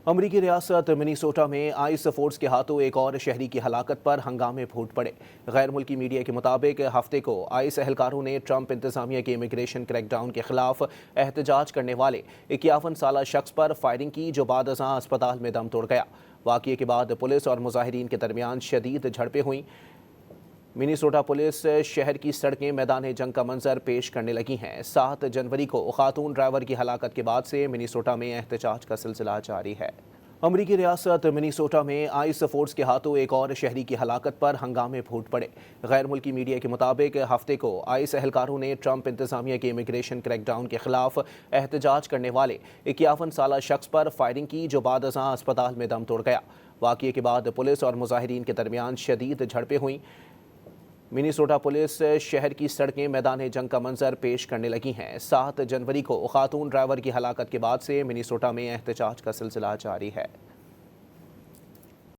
امریکی ریاست منیسوٹا میں آئس فورس کے ہاتھوں ایک اور شہری کی ہلاکت پر ہنگامے پھوٹ پڑے۔ غیر ملکی میڈیا کے مطابق ہفتے کو آئس اہلکاروں نے ٹرمپ انتظامیہ کے امیگریشن کریک ڈاؤن کے خلاف احتجاج کرنے والے 51 سالہ شخص پر فائرنگ کی، جو بعد ازاں اسپتال میں دم توڑ گیا۔ واقعے کے بعد پولیس اور مظاہرین کے درمیان شدید جھڑپیں ہوئیں۔ منیسوٹا پولیس شہر کی سڑکیں میدان جنگ کا منظر پیش کرنے لگی ہیں۔ 7 جنوری کو خاتون ڈرائیور کی ہلاکت کے بعد سے منیسوٹا میں احتجاج کا سلسلہ جاری ہے۔ امریکی ریاست منیسوٹا میں آئس فورس کے ہاتھوں ایک اور شہری کی ہلاکت پر ہنگامے پھوٹ پڑے۔ غیر ملکی میڈیا کے مطابق ہفتے کو آئس اہلکاروں نے ٹرمپ انتظامیہ کے امیگریشن کریک ڈاؤن کے خلاف احتجاج کرنے والے 51 سالہ شخص پر فائرنگ کی، جو بعد ازاں اسپتال میں دم توڑ گیا۔ واقعے کے بعد پولیس اور مظاہرین کے درمیان شدید جھڑپیں ہوئیں۔ منیسوٹا پولیس شہر کی سڑکیں میدان جنگ کا منظر پیش کرنے لگی ہیں۔ 7 جنوری کو خاتون ڈرائیور کی ہلاکت کے بعد سے منیسوٹا میں احتجاج کا سلسلہ جاری ہے۔